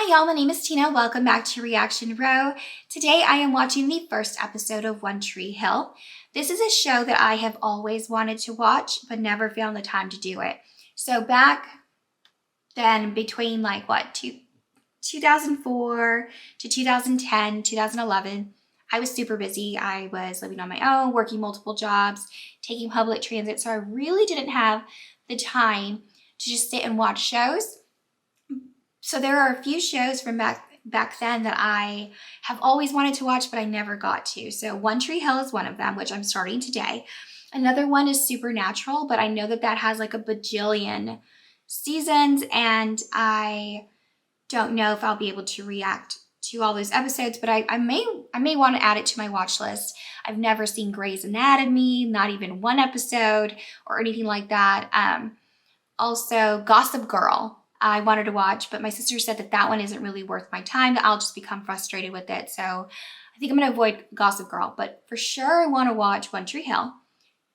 Hi y'all, my name is Tina. Welcome back to Reaction Row. Today I am watching the first episode of One Tree Hill. This is a show that I have always wanted to watch, but never found the time to do it. So back then, between 2004 to 2010, 2011, I was super busy. I was living on my own, working multiple jobs, taking public transit, so I really didn't have the time to just sit and watch shows. So there are a few shows from back then that I have always wanted to watch, but I never got to. So One Tree Hill is one of them, which I'm starting today. Another one is Supernatural, but I know that that has like a bajillion seasons, and I don't know if I'll be able to react to all those episodes, but I may want to add it to my watch list. I've never seen Grey's Anatomy, not even one episode or anything like that. Also, Gossip Girl. I wanted to watch, but my sister said that that one isn't really worth my time, that I'll just become frustrated with it. So I think I'm going to avoid Gossip Girl, but for sure I want to watch One Tree Hill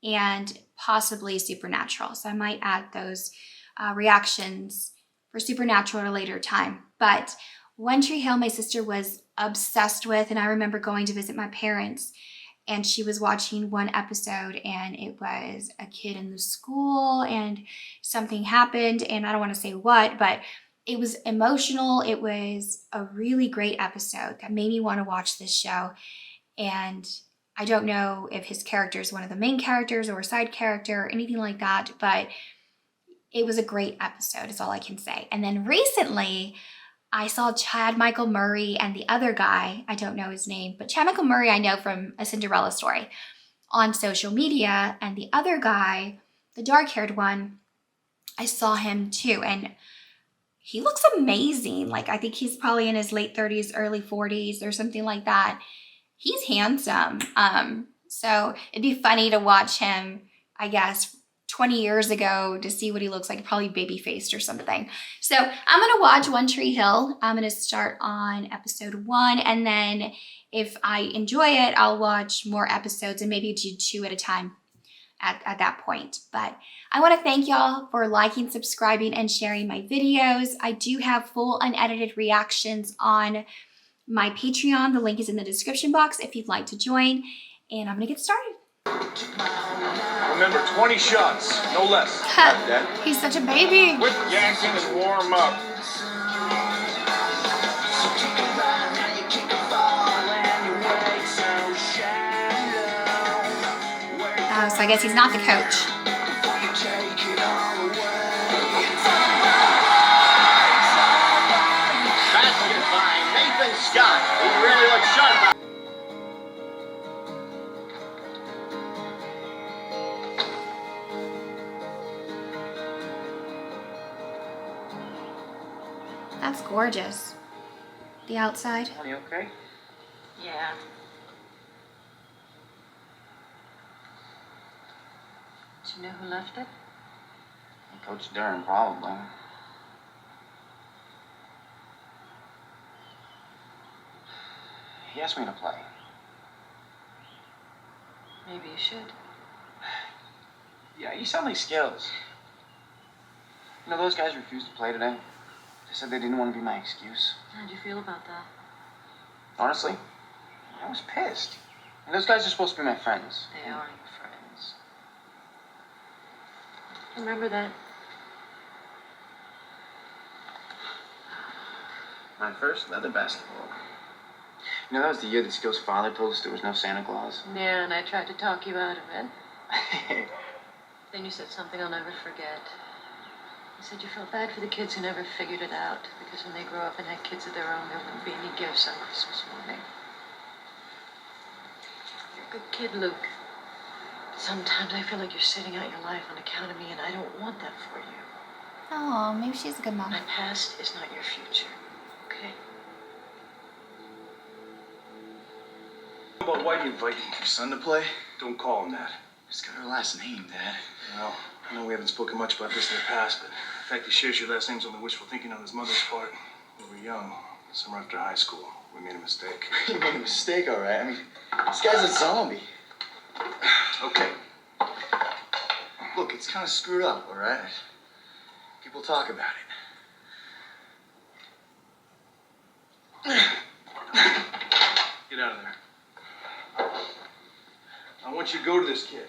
and possibly Supernatural. So I might add those reactions for Supernatural at a later time. But One Tree Hill, my sister was obsessed with, and I remember going to visit my parents and she was watching one episode, and it was a kid in the school and something happened, and I don't want to say what, but it was emotional. It was a really great episode that made me want to watch this show. And I don't know if his character is one of the main characters or a side character or anything like that, but it was a great episode is all I can say. And then recently I saw Chad Michael Murray and the other guy, I don't know his name, but Chad Michael Murray I know from A Cinderella Story, on social media, and the other guy, the dark-haired one, I saw him too, and he looks amazing. Like, I think he's probably in his late 30s, early 40s or something like that. He's handsome. So it'd be funny to watch him, I guess, 20 years ago to see what he looks like, probably baby-faced or something. So I'm gonna watch One Tree Hill. I'm gonna start on episode 1, and then if I enjoy it, I'll watch more episodes and maybe do 2 at a time at that point. But I wanna thank y'all for liking, subscribing, and sharing my videos. I do have full unedited reactions on my Patreon. The link is in the description box if you'd like to join, and I'm gonna get started. Remember, 20 shots, no less. He's such a baby. Quit yanking and warm up. Oh, so I guess he's not the coach. Basket by Nathan Scott. He really looks sharp. That's gorgeous. The outside. Are you okay? Yeah. Do you know who left it? Coach Durham, probably. He asked me to play. Maybe you should. Yeah, you sound like Skills. You know, those guys refused to play today. They said they didn't want to be my excuse. How'd you feel about that? Honestly, I was pissed. And those guys are supposed to be my friends. They are your friends. Remember that? My first leather basketball. You know, that was the year that Skills' father told us there was no Santa Claus. Yeah, and I tried to talk you out of it. Then you said something I'll never forget. You said you felt bad for the kids who never figured it out, because when they grow up and have kids of their own, there wouldn't be any gifts on Christmas morning. You're a good kid, Luke. Sometimes I feel like you're sitting out your life on account of me, and I don't want that for you. Oh, maybe she's a good mom. My past is not your future, okay? How about why you invited your son to play? Don't call him that. It's got her last name, Dad. Well, I know we haven't spoken much about this in the past, but the fact he shares your last name's only wishful thinking on his mother's part. We were young. The summer after high school, we made a mistake. You made a mistake, all right. I mean, this guy's a zombie. Okay. Look, it's kind of screwed up, all right? People talk about it. want you to go to this kid.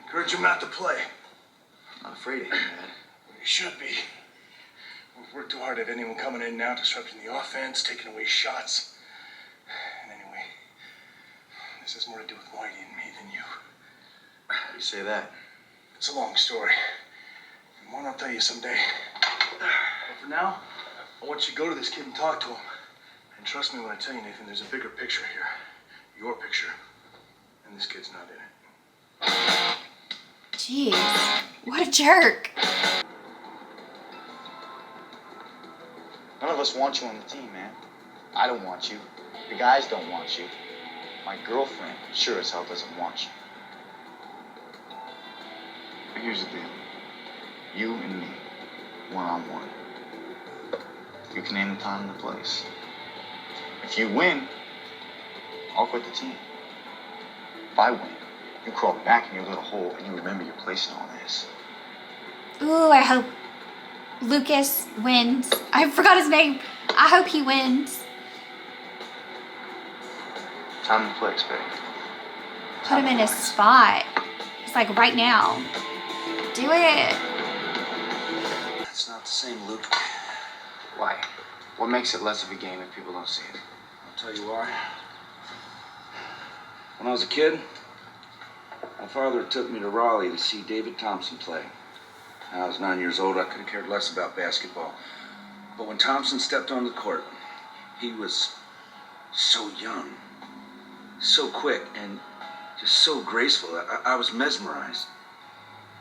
Encourage him not to play. I'm not afraid of him, Dad. You should be. We've worked too hard at anyone coming in now, disrupting the offense, taking away shots. And anyway, this has more to do with Whitey and me than you. How do you say that? It's a long story. And one I'll tell you someday. But for now, I want you to go to this kid and talk to him. And trust me when I tell you, Nathan, there's a bigger picture here. Your picture. And this kid's not in it. Jeez, what a jerk. None of us want you on the team, man. I don't want you. The guys don't want you. My girlfriend sure as hell doesn't want you. But here's the deal. You and me, one-on-one. You can name the time and the place. If you win, I'll quit the team. If I win, you crawl back in your little hole and you remember your place in all this. Ooh, I hope Lucas wins. I forgot his name. I hope he wins. Time and place, baby. Put him in his spot. It's like right now. Do it. It's not the same, Luke. Why? What makes it less of a game if people don't see it? I'll tell you why. When I was a kid, my father took me to Raleigh to see David Thompson play. I was 9 years old. I could have cared less about basketball. But when Thompson stepped on the court, he was so young, so quick, and just so graceful. I was mesmerized.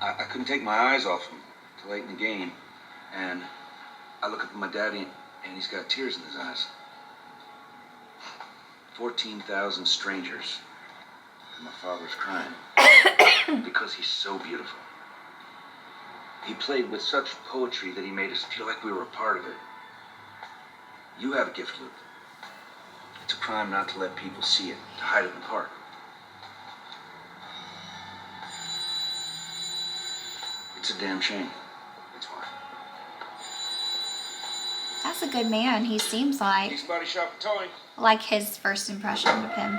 I couldn't take my eyes off him till late in the game. And I look up at my daddy, and he's got tears in his eyes. 14,000 strangers. And my father's crying because he's so beautiful. He played with such poetry that he made us feel like we were a part of it. You have a gift, Luke. It's a crime not to let people see it, to hide it in the park. It's a damn shame. That's why. That's a good man, he seems like. East Body Shop and Towing. I like his first impression of him.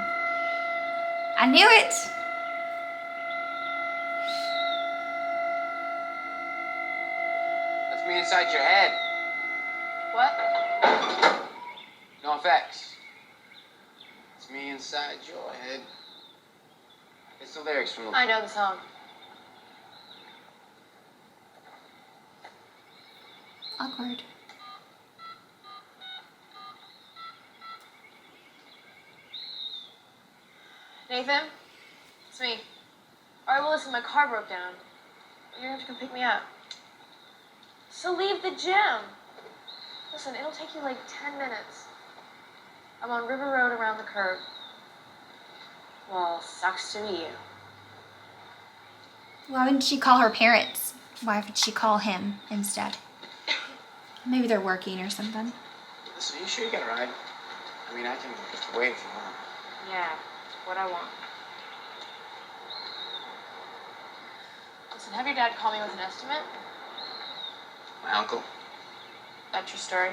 I knew it! That's me inside your head. What? No effects. It's me inside your head. It's the lyrics from the... I know the song. Awkward. Nathan? It's me. Alright, well listen, my car broke down. You're gonna have to come pick me up. So leave the gym. Listen, it'll take you like 10 minutes. I'm on River Road around the curve. Well, sucks to be you. Why wouldn't she call her parents? Why would she call him instead? Maybe they're working or something. Listen, are you sure you got a ride? I mean, I can wait if you want. Yeah, what I want. Listen, have your dad call me with an estimate. My uncle? That's your story.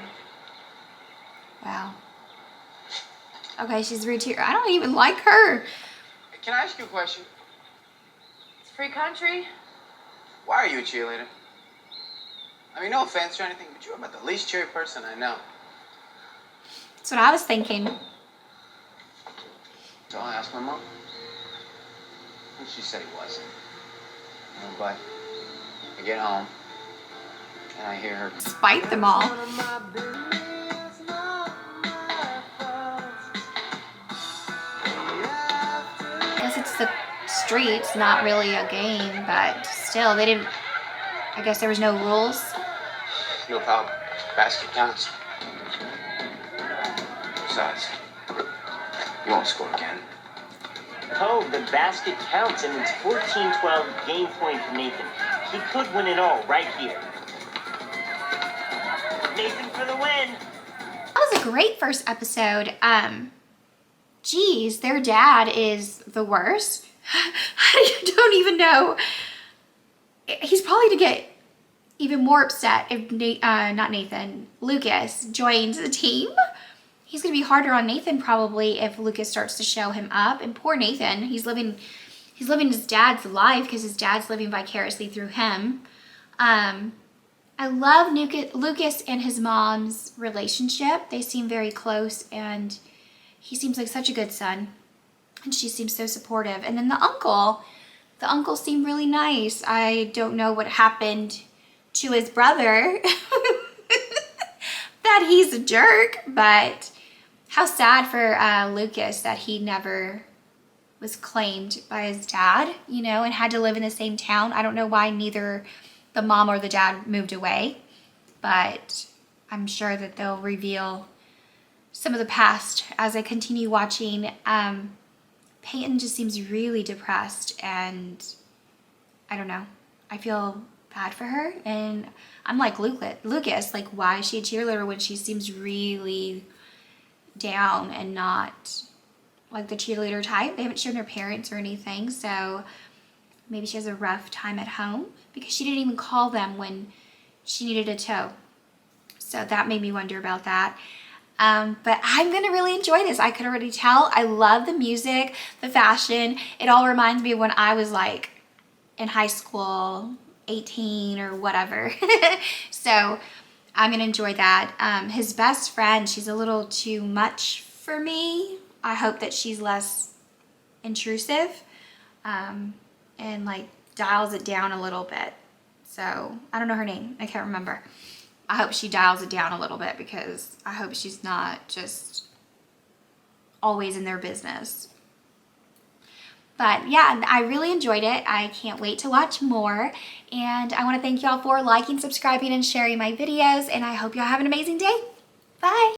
Wow. Okay, she's rude to her. I don't even like her. Can I ask you a question? It's free country. Why are you a cheerleader? I mean, no offense or anything, but you're about the least cheery person I know. That's what I was thinking. So I asked my mom. And she said he wasn't. You know, but I get home, and I hear her... Spite them all. I guess it's the streets, not really a game, but still, they didn't... I guess there was no rules. No foul. Basket counts. Besides, you won't score again. Oh, the basket counts, and it's 14-12 game point for Nathan. He could win it all right here. Nathan for the win. That was a great first episode. Geez, their dad is the worst. I don't even know. He's probably to get even more upset if Lucas joins the team. He's going to be harder on Nathan probably if Lucas starts to show him up. And poor Nathan, he's living he's living his dad's life because his dad's living vicariously through him. I love Lucas and his mom's relationship. They seem very close, and he seems like such a good son, and she seems so supportive. And then the uncle seemed really nice. I don't know what happened to his brother, that he's a jerk, but how sad for Lucas that he never was claimed by his dad, you know, and had to live in the same town. I don't know why neither the mom or the dad moved away, but I'm sure that they'll reveal some of the past as I continue watching. Peyton just seems really depressed, and I don't know. I feel bad for her, and I'm like Lucas, like, why is she a cheerleader when she seems really down and not like the cheerleader type? They haven't shown her parents or anything, so maybe she has a rough time at home because she didn't even call them when she needed a tow. So that made me wonder about that. But I'm gonna really enjoy this. I could already tell. I love the music, the fashion. It all reminds me of when I was like in high school, 18 or whatever. So I'm gonna enjoy that. His best friend, she's a little too much for me. I hope that she's less intrusive, and like dials it down a little bit. So I don't know her name. I can't remember. I hope she dials it down a little bit because I hope she's not just always in their business. But yeah, I really enjoyed it. I can't wait to watch more. And I want to thank y'all for liking, subscribing, and sharing my videos. And I hope y'all have an amazing day. Bye.